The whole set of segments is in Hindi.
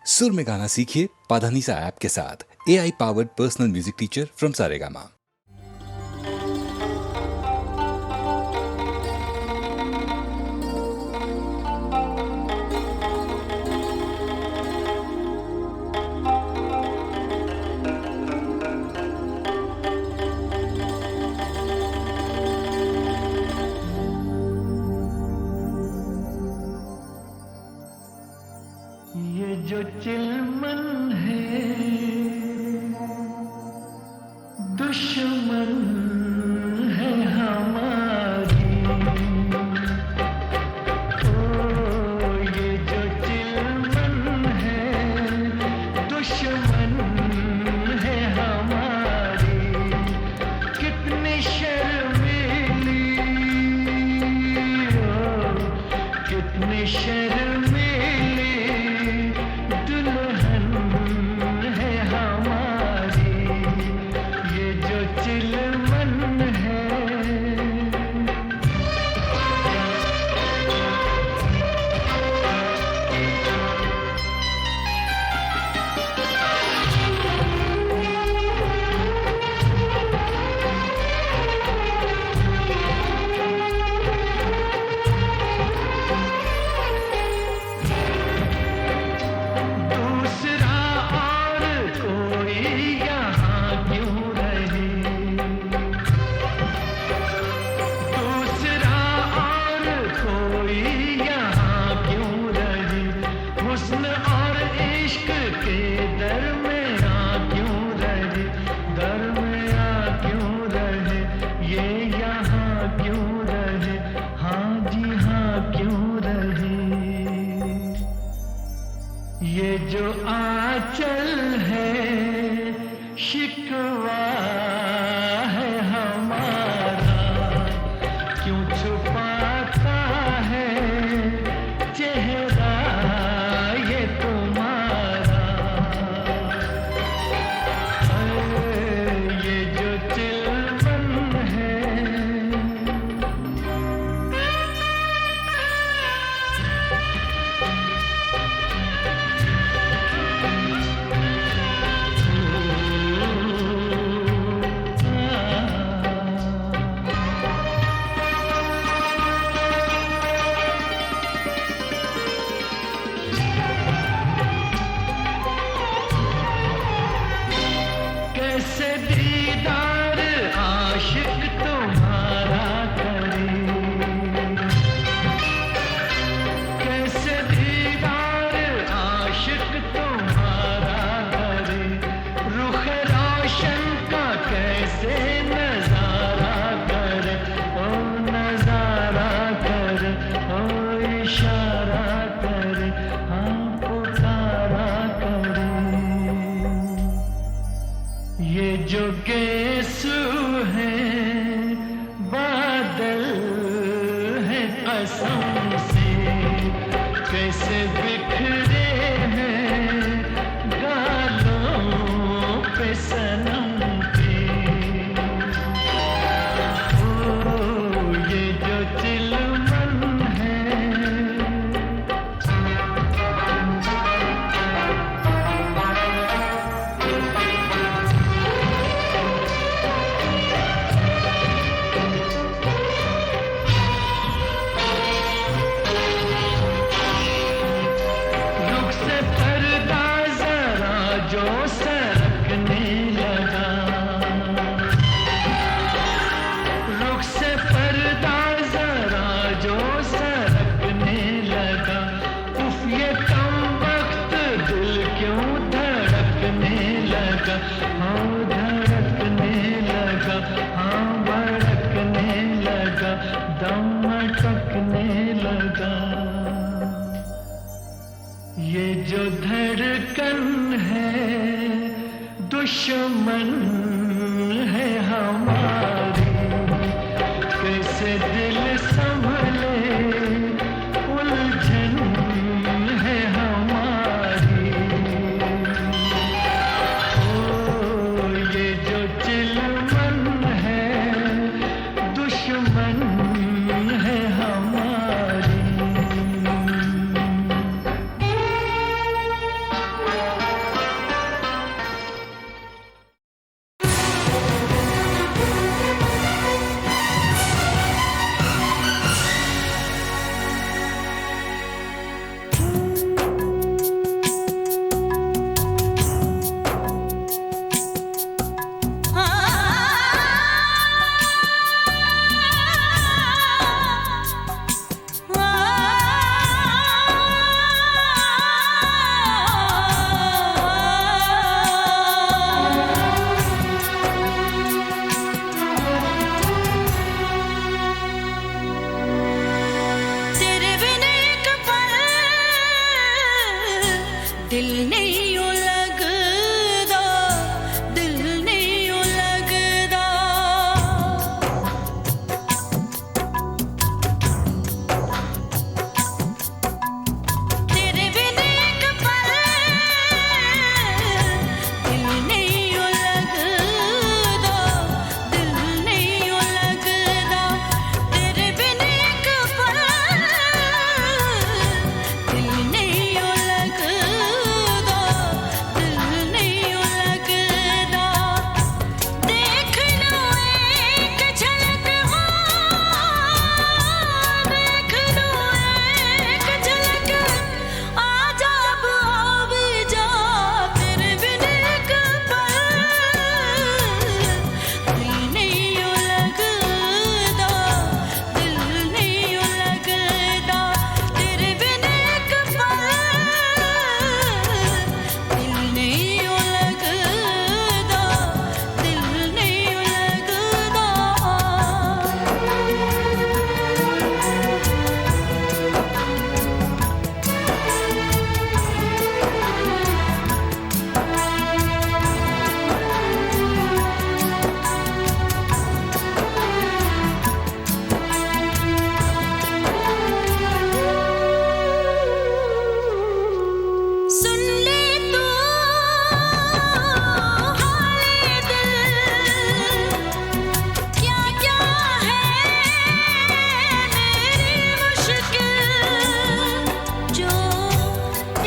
सुर में गाना सीखिए पाधानीसा ऐप के साथ। AI powered personal music teacher from Saregama. ये जो चिलमन है दुश्मन है हमारी। ओ ये जो चिलमन है दुश्मन है हमारी। कितनी शर्मीली ओ कितनी शर्मीली ये जो आंचल है शिकवा है हमारा। क्यों छुपाता है चेहरा ये तुम्हारा। ये जो चिलमन है कैसे दीदार आशिक तुम्हारा करे। कैसे दीदार आशिक तुम्हारा करे। रुख रोशन का कैसे नजारा करे। ओ नजारा करे ओ इशारा करे हाँ पुकारा करे। ये जो गेसू है बादल है कसम से। कैसे बिखरे हैं गालों पे सनम के। ओ ये जो चिलमन है जो सरकने लगा। रुख से पर्दा जरा जो सरकने लगा। उफ ये कम वक्त दिल क्यों धड़कने लगा। हाँ धड़कने लगा हाँ भड़कने लगा दम अटकने लगा। ये जो धड़कन है दुश्मन है हमारी। कैसे दिल संभले उलझन है हमारी। ओ ये जो चिलमन है दुश्मन है हमारी। दिल नहीं यूं लगदा, दिल नहीं यूं लगदा। तेरे बिन एक पल दिल नहीं यूं लगदा, दिल नहीं यूं लगदा। तेरे बिन एक पल दिल नहीं यूं लगदा, दिल नहीं यूं लगदा। देख लो एक झलक हो, देख लो एक झलक, आजा अब आ भी जा। तेरे बिन एक पल दिल नहीं यूं लगदा, दिल नहीं यूं लगदा। तेरे बिन एक पल दिल नहीं यूं लगदा, दिल नहीं यूं लगदा। सुन ले तू हाले दिल, क्या क्या है मेरी मुश्किल। जो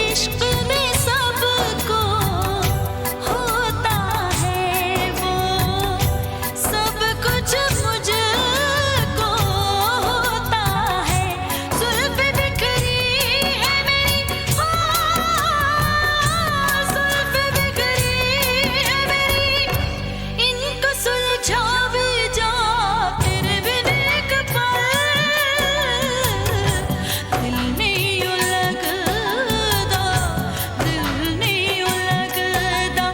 इश्क में सबको होता है वो सब कुछ मुझको होता है। जुल्फ बिखरी है मेरी, जुल्फ बिखरी है मेरी, इनको सुलझा भी जा। तेरे बिन एक पल दिल नहीं यूं लगदा, दिल नहीं यूं लगदा।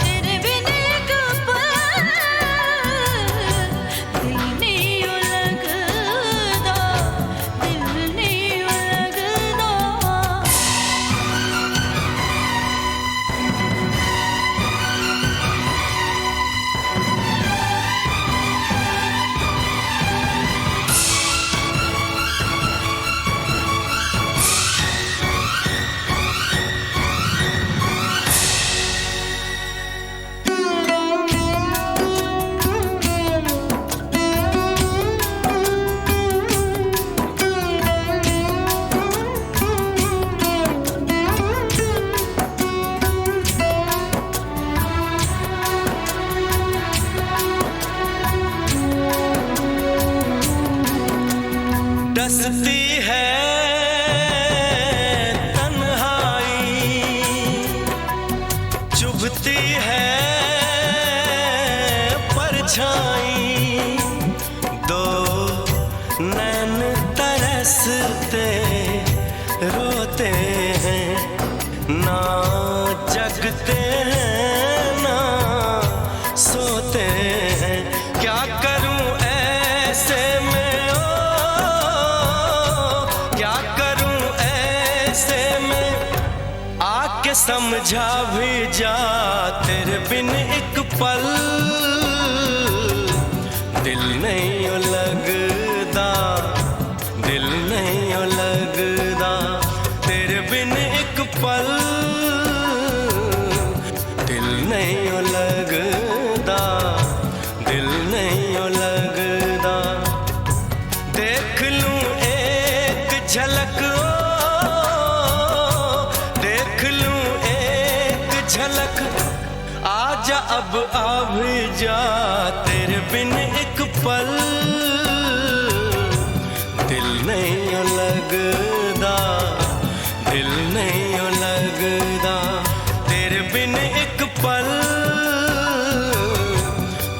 तेरे बिन एक पल दिल नहीं यूं लगदा, दिल नहीं यूं लगदा। डसती है तन्हाई, चुभती है परछाई। दो नैन तरसते रोते हैं, ना जगते हैं ना सोते हैं। क्या करूं ऐसे में ओ, क्या करूं ऐसे में, आके समझा भी जा। तेरे बिन एक पल दिल नहीं यूं लगदा, दिल नहीं यूं लगदा। तेरे बिन एक पल दिल नहीं यूं लगदा, दिल नहीं यूं लगदा। देख लूं एक झलक ओ, देख लूं एक झलक, आजा अब आ भी जा। तेरे बिन एक पल दिल नहीं यूं लगदा, दिल नहीं यूं लगदा। तेरे बिन एक पल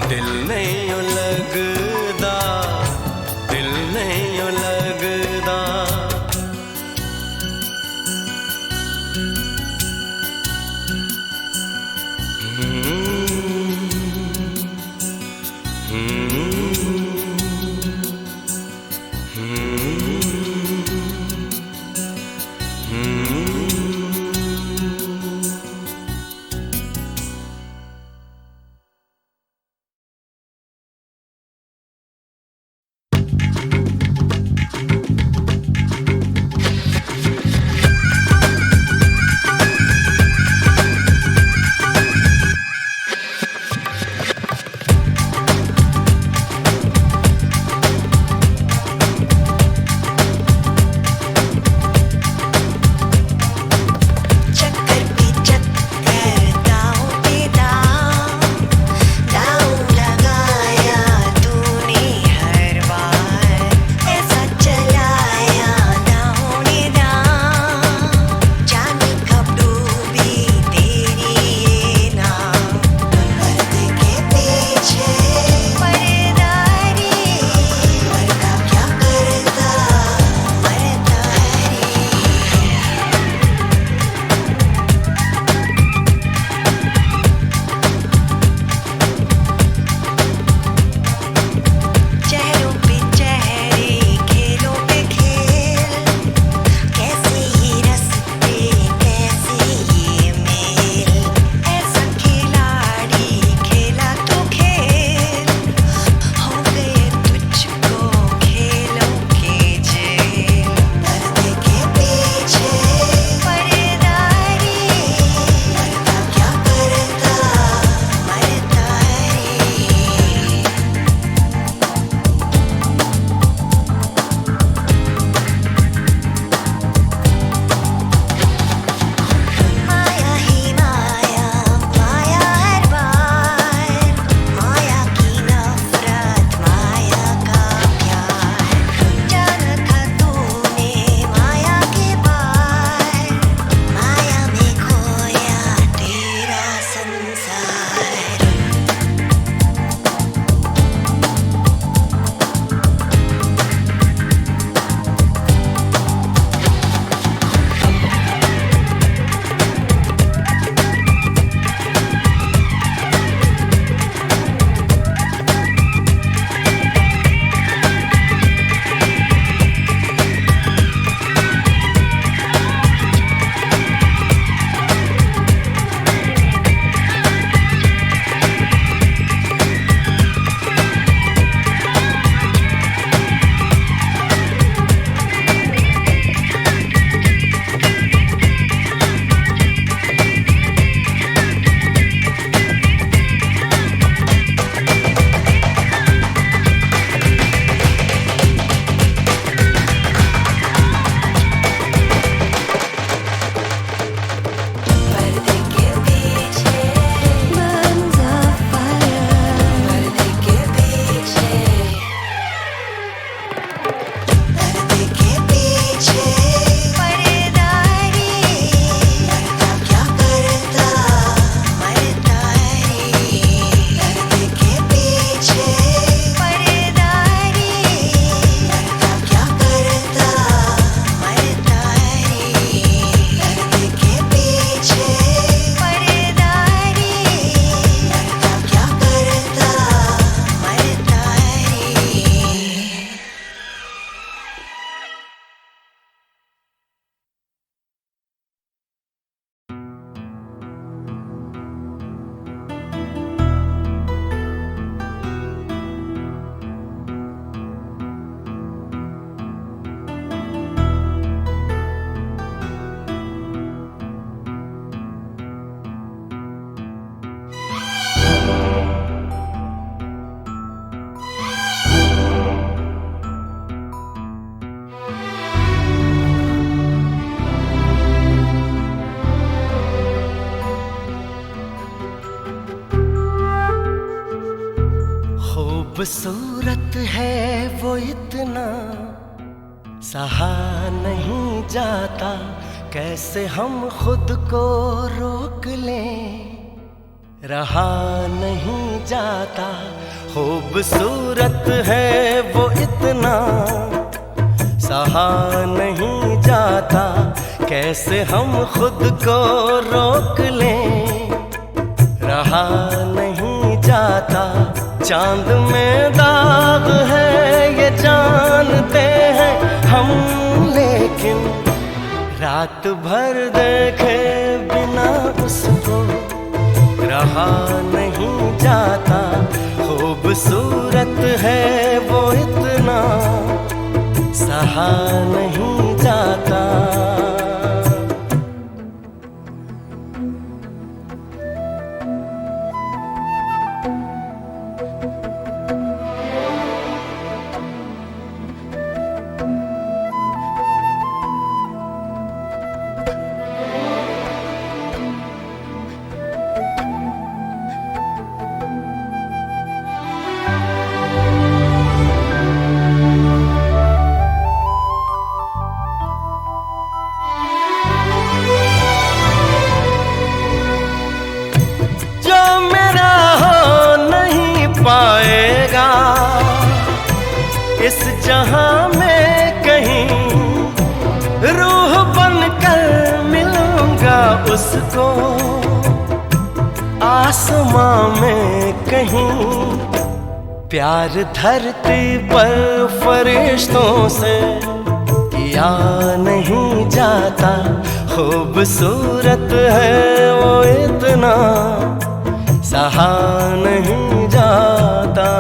दिल नहीं यूं लगदा, दिल नहीं यूं लगदा। खूबसूरत है वो इतना, सहा नहीं जाता, कैसे हम खुद को रोक लें, रहा नहीं जाता। खूबसूरत है वो इतना, सहा नहीं जाता, कैसे हम खुद को रोक लें, रहा नहीं जाता। चांद में दाग है ये जानते हैं हम, लेकिन रात भर देखे बिना उसको रहा नहीं जाता। खूबसूरत है वो इतना, सहा नहीं जाता। पाएगा इस जहां में कहीं, रूह बनकर मिलूंगा उसको आसमां में कहीं। प्यार धरती पर फरिश्तों से किया नहीं जाता, खूबसूरत है वो इतना, सहा नहीं जाता।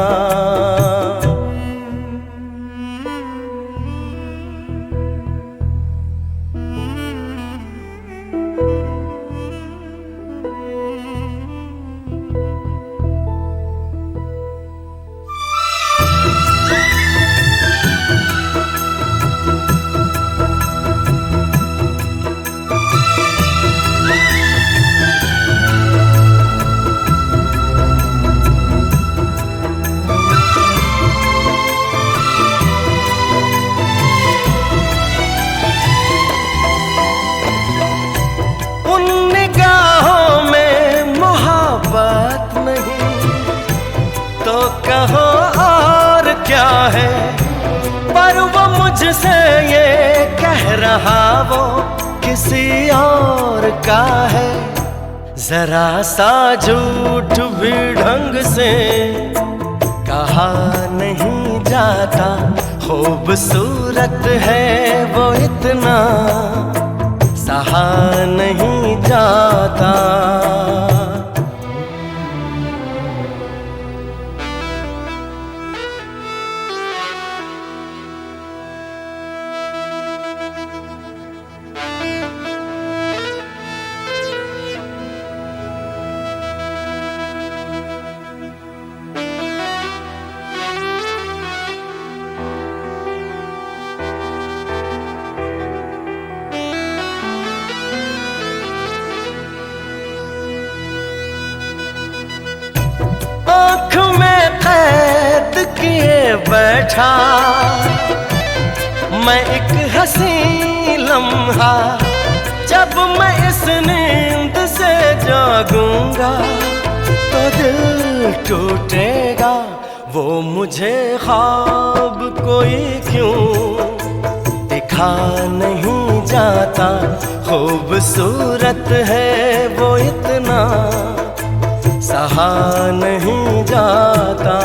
कहो और क्या है, पर वो मुझसे ये कह रहा वो किसी और का है। जरा सा झूठ भी ढंग से कहा नहीं जाता, खूबसूरत है वो इतना, सहा नहीं जाता। आँख में कैद किए बैठा मैं एक हंसी लम्हा, जब मैं इस नींद से जागूंगा तो दिल टूटेगा। वो मुझे ख्वाब कोई क्यों दिखा नहीं जाता, खूबसूरत है वो इतना, सहा नहीं जाता।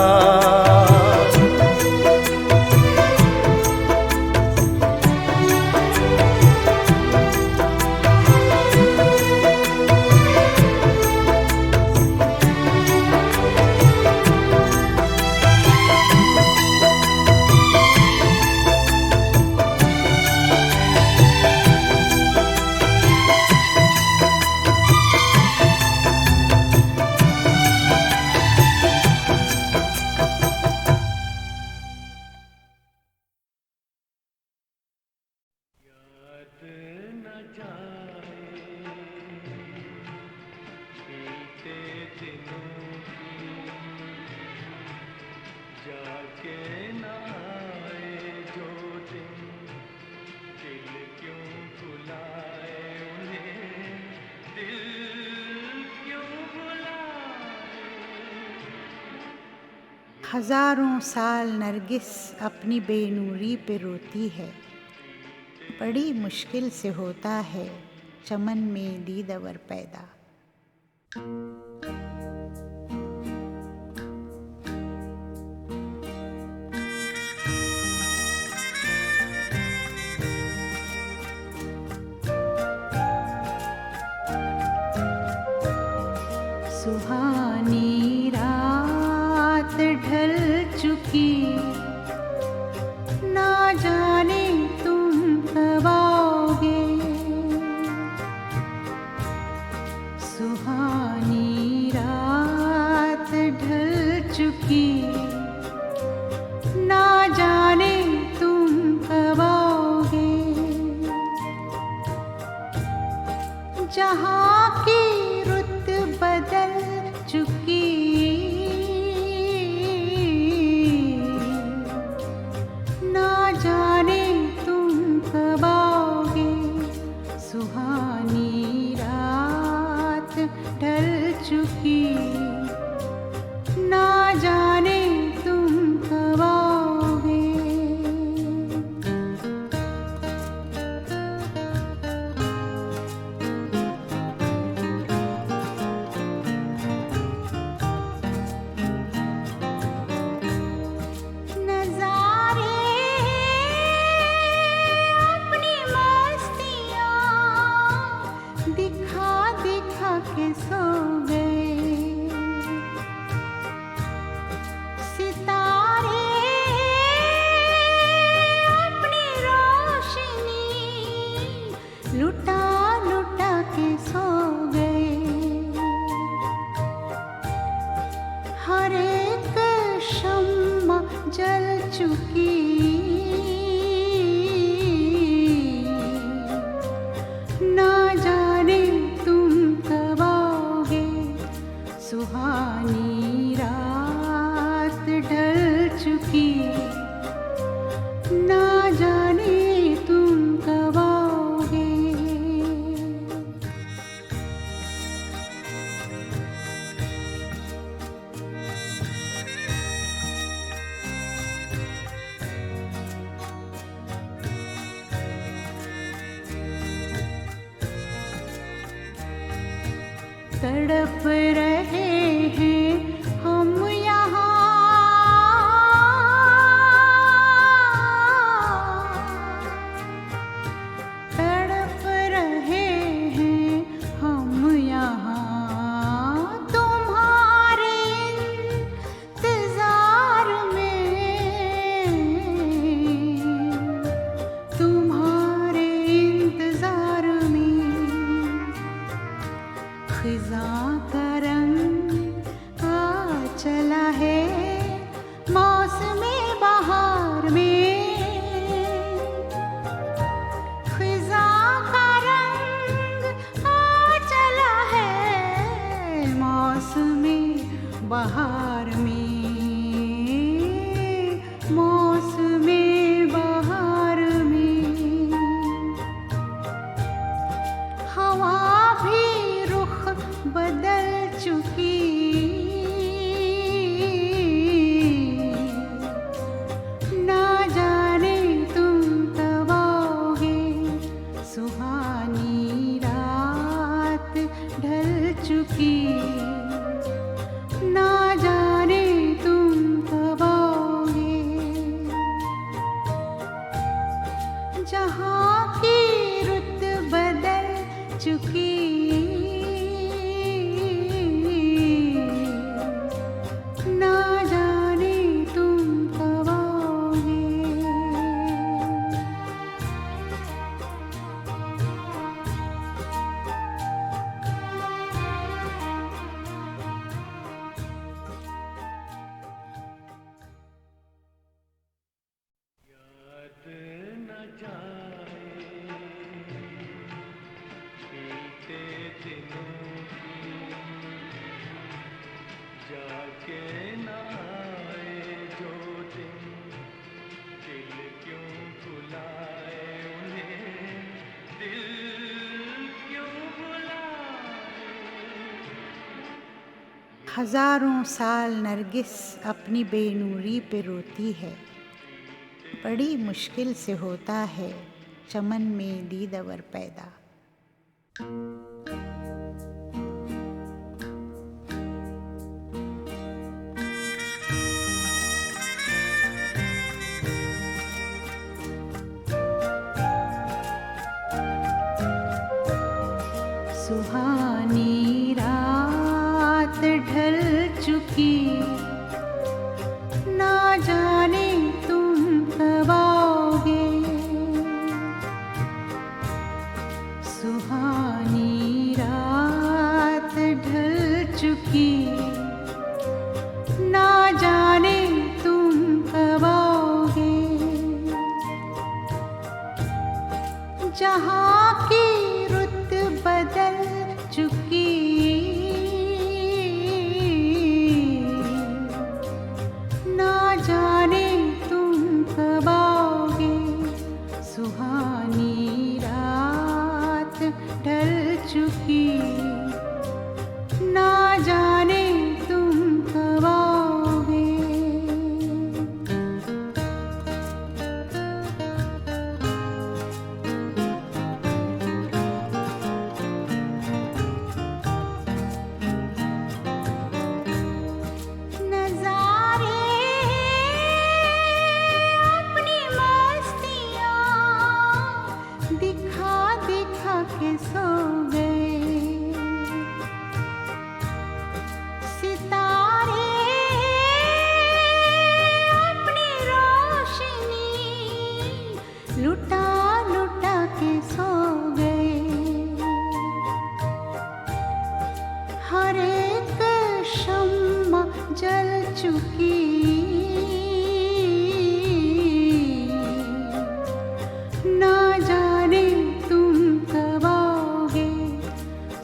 हजारों साल नरगिस अपनी बेनूरी पे रोती है। बड़ी मुश्किल से होता है चमन में दीदवर पैदा। सुहानी रात ढल चुकी, ना जाने तुम कब आओगे। सुहानी रात ढल चुकी, ना जाने तुम कब आओगे। जहाँ की रुत बदल चुकी, ना जाने तुम कब आओगे। सुहानी रात ढल चुकी, ना जाने तुम कब आओगे। सो गए सितारे अपनी रोशनी लुटा लुटा के सो गए। हर एक शम्मा जल चुकी, ना जाने सुहानी रात ढल चुकी, ना जाने तुम कब आओगे। तड़प रहे हैं हम यहाँ, तड़प रहे हैं हम यहाँ। तुम्हारे इंतजार में, तुम्हारे इंतजार में खिज़ां का रंग आ चला है मौसमे बहार में। खिज़ां का रंग आ चला है मौसमे बहार में, मौसमे बहार में। हवा भी बदल चुकी, ना जाने तुम कब आओगे। सुहानी रात ढल चुकी, ना जाने तुम कब आओगे। जहाँ की रुत बदल चुकी, ना जाने तुम कब आओगे। हजारों साल नरगिस अपनी बेनूरी पे रोती है। बड़ी मुश्किल से होता है चमन में दीदवर पैदा। सुहानी रात ढल चुकी, ना जाने तुम कब आओगे। सुहानी रात ढल चुकी, ना जाने तुम कब आओगे। जहाँ की रुत बदल चुकी, ना जाने तुम कब आओगे। सुहानी रात ढल चुकी, ना जाने तुम कब आओगे। सो गए सितारे, अपनी रोशनी लुटा लुटा के सो गए। हर एक शम्मा जल चुकी, ना जाने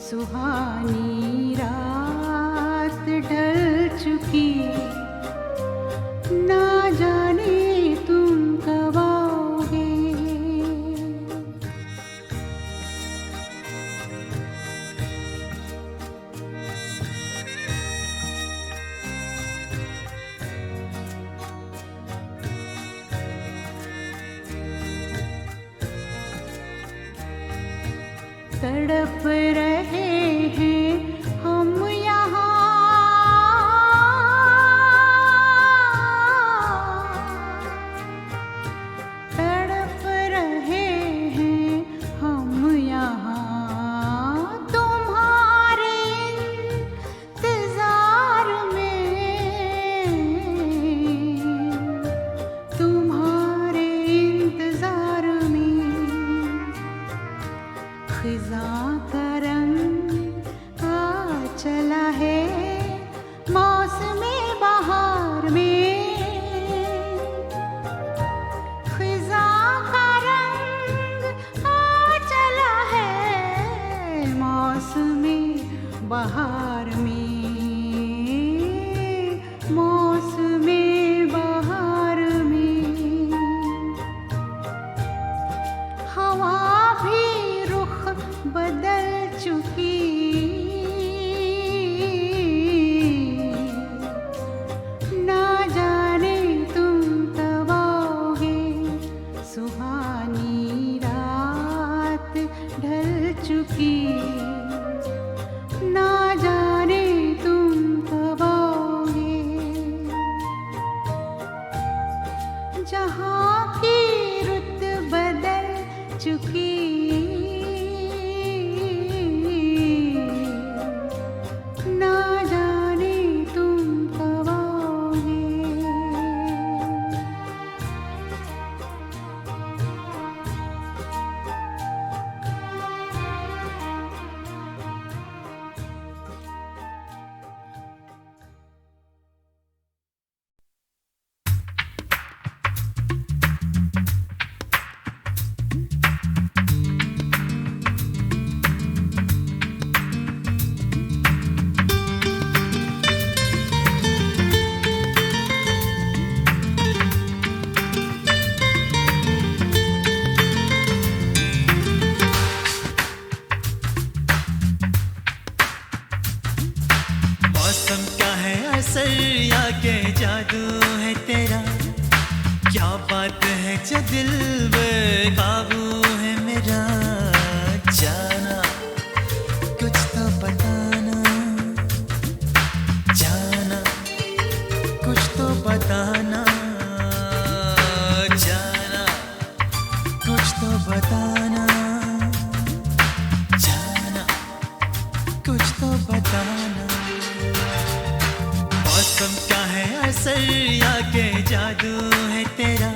सुहानी रात ढल चुकी, ना जाने तुम कब आओगे। तड़प रहे हैं हम यहाँ, तड़प रहे हैं हम यहाँ। तुम्हारे इंतजार में, तुम्हारे इंतजार में खिज़ां का रंग आ चला है मौसमे बहार में। खिज़ां का रंग आ चला है मौसमे बहार में, मौसमे बहार में। हवा भी बदल चुकी, ना जाने तुम कब आओगे। सुहानी रात ढल चुकी, ना जाने मौसम का है असर या के जादू है तेरा, क्या बात है जो दिल बेकाबू है मेरा। जाना कुछ तो बताना, जाना कुछ तो बताना, जाना कुछ तो बताना, जाना कुछ तो बताना। मौसम का है असर या के जादू है तेरा,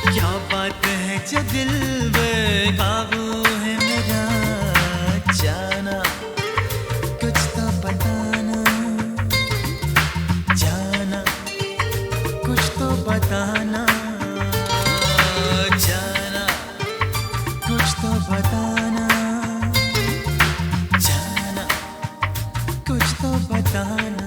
क्या बात है जो दिल बेकाबू है मेरा। जाना कुछ तो बताना, जाना कुछ तो बताना, जाना कुछ तो बताना, जाना कुछ तो बताना।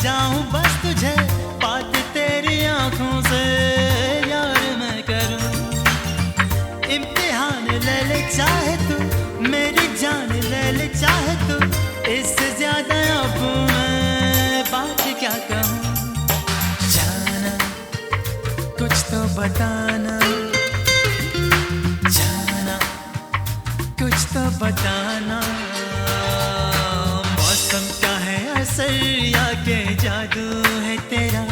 जाऊं बस तुझे, बात तेरी आंखों से यार मैं करूं। इम्तिहान ले ले चाहे तू, मेरी जान ले ले चाहे तू, इससे ज्यादा अब मैं बात क्या कहूं। जाना कुछ तो बताना, जाना कुछ तो बताना। मौसम का है असर या के जादू है तेरा,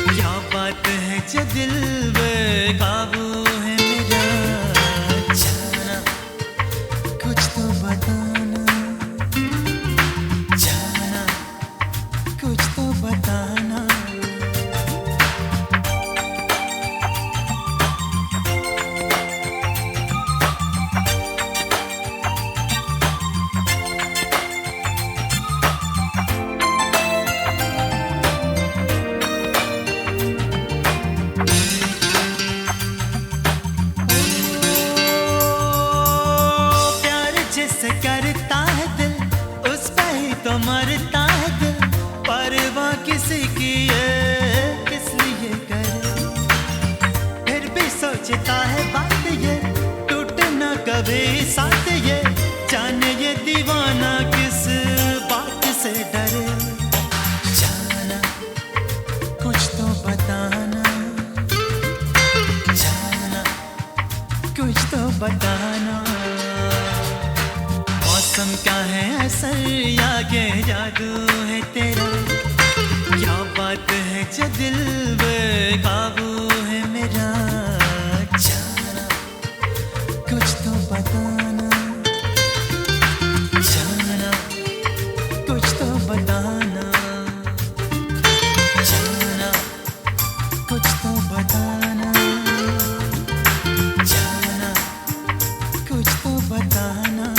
क्या बात है जो दिल बेकाबू है मेरा। जाना कुछ तो बताना, जाना कुछ तो बताना। करता है दिल उस पे ही तो मरता है दिल, परवाह किसी की है किस लिए करे। फिर भी सोचता है बात ये, टूटे ना कभी साथ ये, जाने ये दीवाना किस बात से डरे। जाना कुछ तो बताना, जाना कुछ तो बताना। मौसम का है असर या के जादू है तेरा, क्या बात है जो दिल बेकाबू है मेरा। जाना कुछ तो बताना, जाना कुछ तो बताना, जाना कुछ तो बताना, जाना कुछ तो बताना।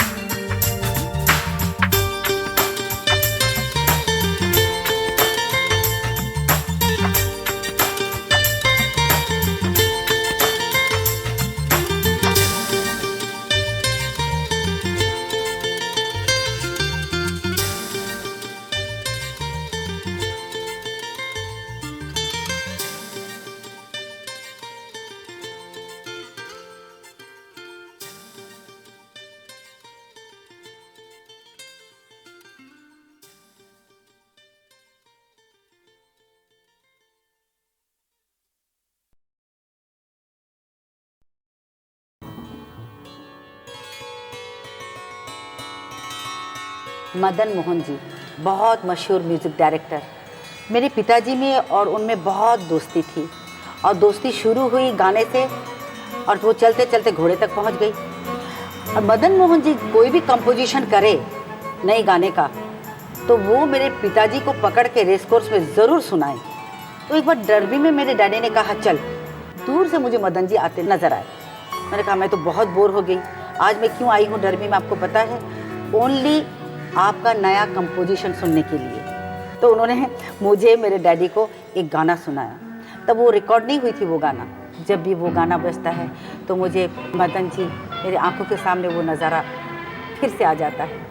मदन मोहन जी बहुत मशहूर म्यूज़िक डायरेक्टर। मेरे पिताजी में और उनमें बहुत दोस्ती थी और दोस्ती शुरू हुई गाने से और वो चलते चलते घोड़े तक पहुंच गई। और मदन मोहन जी कोई भी कंपोजिशन करे नए गाने का तो वो मेरे पिताजी को पकड़ के रेस कोर्स में ज़रूर सुनाए। तो एक बार डर्बी में मेरे डैडी ने कहा चल, दूर से मुझे मदन जी आते नजर आए। मैंने कहा मैं तो बहुत बोर हो गई, आज मैं क्यों आई हूँ डर्बी में आपको पता है? ओनली आपका नया कंपोजिशन सुनने के लिए। तो उन्होंने मुझे मेरे डैडी को एक गाना सुनाया, तब वो रिकॉर्ड नहीं हुई थी वो गाना। जब भी वो गाना बजता है तो मुझे मदन जी मेरे आंखों के सामने वो नज़ारा फिर से आ जाता है।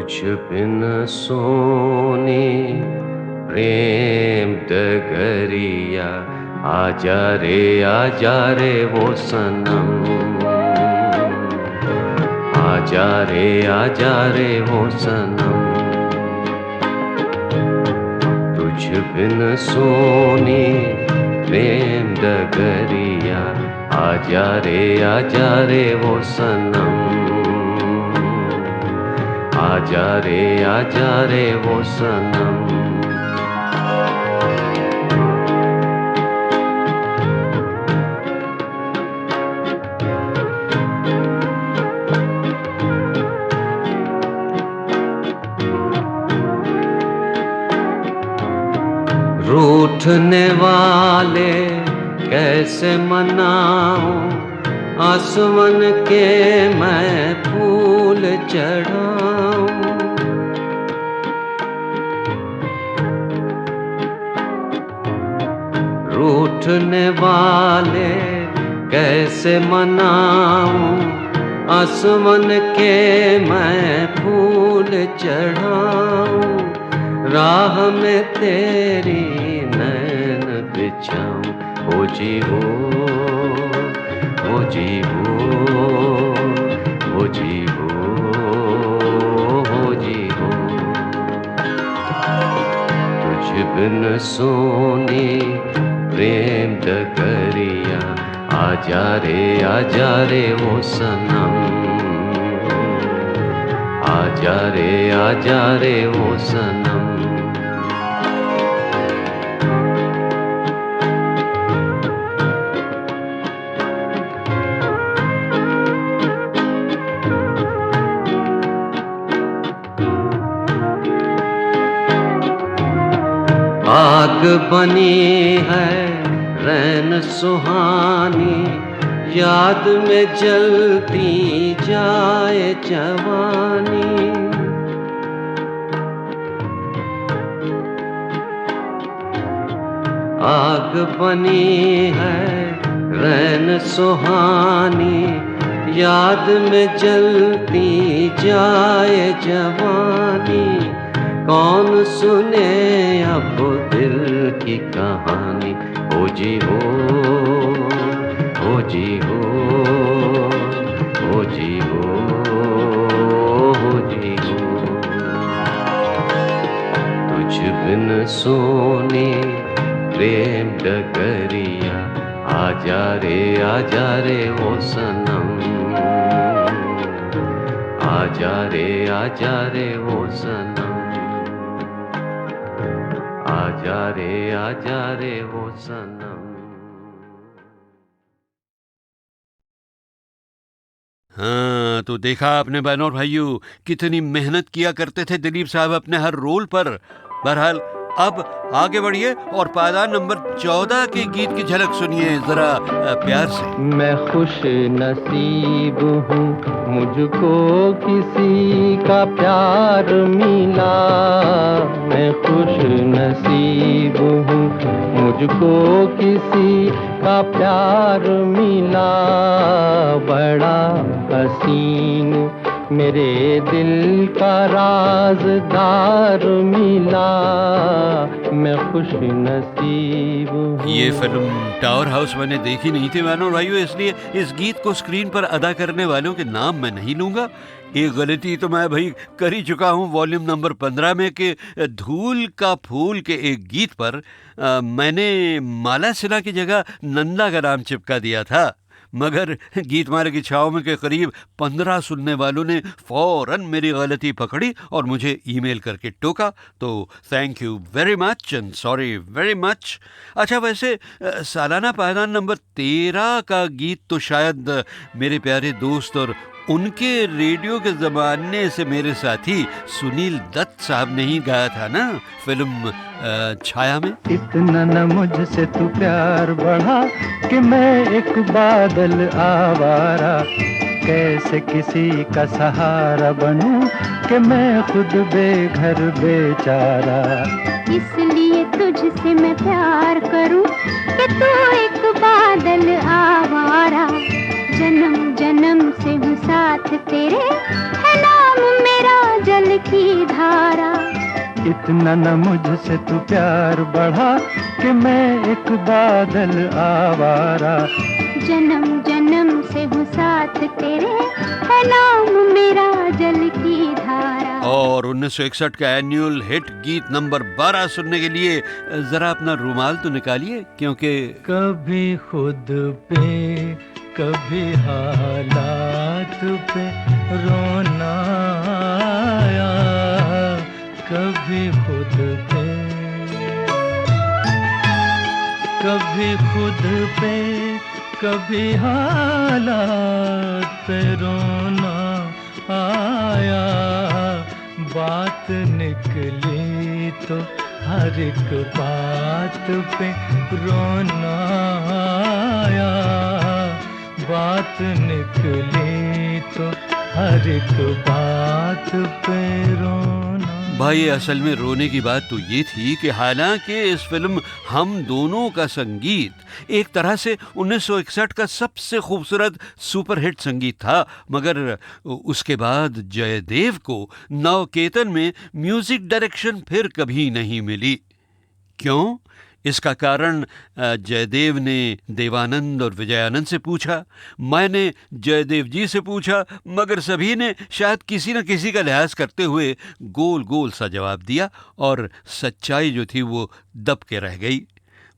तुझ बिन सोने प्रेम डगरिया, आजा रे वो सनम, आजा रे वो सनम। तुझ बिन सोने प्रेम डगरिया, आजा रे वो सनम, आजा रे वो सनम। रूठने वाले कैसे मनाऊं, आसमान के मैं फूल चढ़ाऊं। रूठने वाले कैसे मनाऊं, आसमन के मैं फूल चढ़ाऊं, राह में तेरी नैन बिछाऊं। ओ जी हो, ओ जी हो, ओ जी हो, ओ जी हो। तुझ बिन सोनी प्रेम डगरिया, आजा रे वो सनम, आजा रे वो सनम। आग बनी है रैन सुहानी, याद में जलती जाए जवानी। आग बनी है रैन सुहानी, याद में जलती जाए जवानी। कौन सुने अब दिल की कहानी। ओ जी हो, ओ जी हो, ओ जी हो, ओ जी हो। तुझ बिन सोने प्रेम डगरिया, आजा रे वो सनम, आजा रे वो सनम, आजा रे वो सनम। हाँ, तो देखा आपने बहनों और भाइयों, कितनी मेहनत किया करते थे दिलीप साहब अपने हर रोल पर। बहरहाल अब आगे बढ़िए और पायदान नंबर 14 के गीत की झलक सुनिए जरा प्यार से। मैं खुश नसीब हूँ, मुझको किसी का प्यार मिला। मैं खुश नसीब हूँ, मुझको किसी का प्यार मिला। बड़ा हसीन मेरे दिल का राज़दार मिला। मैं खुश नसीब हूँ। ये फिल्म टावर हाउस मैंने देखी नहीं थी बहनों और भाइयों, इसलिए इस गीत को स्क्रीन पर अदा करने वालों के नाम मैं नहीं लूंगा। एक गलती तो मैं भाई कर ही चुका हूँ वॉल्यूम नंबर 15 में कि धूल का फूल के एक गीत पर मैंने माला सिन्हा की जगह नंदा का नाम चिपका दिया था। मगर गीतमाला की छाव में के करीब 15 सुनने वालों ने फौरन मेरी गलती पकड़ी और मुझे ईमेल करके टोका। तो thank you very much and sorry very much. अच्छा, वैसे सालाना पायदान नंबर 13 का गीत तो शायद मेरे प्यारे दोस्त और उनके रेडियो के ज़माने से मेरे साथी सुनील दत्त साहब ने ही गाया था ना, फिल्म छाया में। इतना न मुझसे तू प्यार बढ़ा कि मैं एक बादल आवारा। कैसे किसी का सहारा बनूं कि मैं खुद बेघर बेचारा। इसलिए तुझसे मैं प्यार करूं कि तू एक बादल आवारा। जन्म जन्म से हूँ साथ तेरे, है नाम मेरा जल की धारा। इतना न मुझसे तू प्यार बढ़ा कि मैं एक बादल आवारा। जन्म जन्म से हूँ साथ तेरे, है नाम मेरा जल की धारा। और 1961 का एनुअल हिट गीत नंबर 12 सुनने के लिए जरा अपना रुमाल तो निकालिए, क्योंकि कभी खुद पे कभी हालात पे रोना आया। कभी खुद पे कभी खुद पे कभी हालात पे रोना आया। बात निकली तो हर एक बात पे रोना आया। बात निकली तो हर एक बात पे रोना। भाई असल में रोने की बात तो ये थी कि हालांकि इस फिल्म हम दोनों का संगीत एक तरह से 1961 का सबसे खूबसूरत सुपरहिट संगीत था, मगर उसके बाद जयदेव को नवकेतन में म्यूजिक डायरेक्शन फिर कभी नहीं मिली। क्यों? इसका कारण जयदेव ने देवानंद और विजयानंद से पूछा, मैंने जयदेव जी से पूछा, मगर सभी ने शायद किसी न किसी का लिहाज करते हुए गोल गोल सा जवाब दिया और सच्चाई जो थी वो दब के रह गई।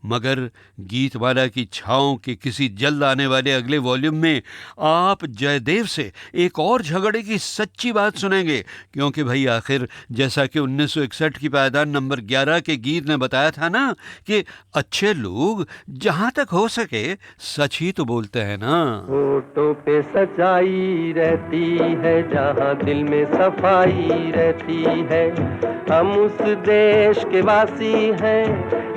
मगर गीतमाला की छाँव के किसी जल्द आने वाले अगले वॉल्यूम में आप जयदेव से एक और झगड़े की सच्ची बात सुनेंगे, क्योंकि भाई आखिर जैसा कि 1961 की पायदान नंबर 11 के गीत ने बताया था ना कि अच्छे लोग जहाँ तक हो सके सच ही तो बोलते हैं ना। होठों पे सच्चाई रहती है, जहाँ दिल में सफाई रहती है। हम उस देश के वासी हैं,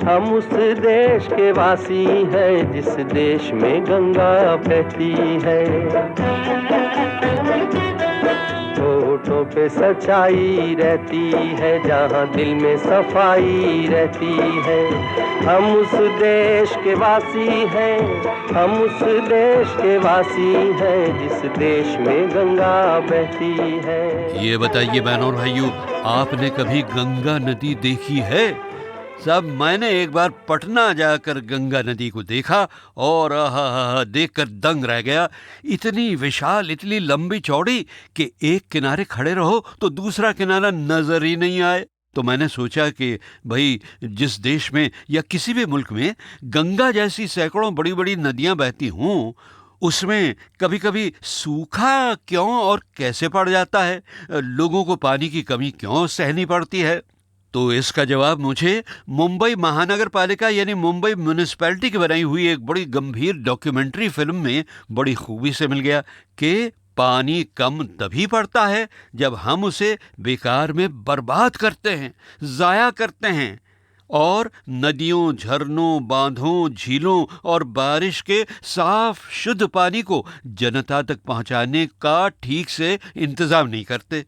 हम उस देश के वासी हैं, जिस देश में गंगा बहती है। होठों पे सच्चाई रहती है, जहाँ दिल में सफाई रहती है। हम उस देश के वासी हैं, हम उस देश के वासी हैं, जिस देश में गंगा बहती है। ये बताइए बहनों और भाइयों, आपने कभी गंगा नदी देखी है? सब मैंने एक बार पटना जाकर गंगा नदी को देखा और देखकर दंग रह गया। इतनी विशाल, इतनी लंबी चौड़ी कि एक किनारे खड़े रहो तो दूसरा किनारा नजर ही नहीं आए। तो मैंने सोचा कि भाई जिस देश में या किसी भी मुल्क में गंगा जैसी सैकड़ों बड़ी बड़ी नदियां बहती हों, उसमें कभी कभी सूखा क्यों और कैसे पड़ जाता है? लोगों को पानी की कमी क्यों सहनी पड़ती है? तो इसका जवाब मुझे मुंबई महानगर पालिका यानी मुंबई म्यूनिसिपैलिटी की बनाई हुई एक बड़ी गंभीर डॉक्यूमेंट्री फिल्म में बड़ी खूबी से मिल गया कि पानी कम तभी पड़ता है जब हम उसे बेकार में बर्बाद करते हैं, जाया करते हैं, और नदियों, झरनों, बांधों, झीलों और बारिश के साफ शुद्ध पानी को जनता तक पहुंचाने का ठीक से इंतजाम नहीं करते।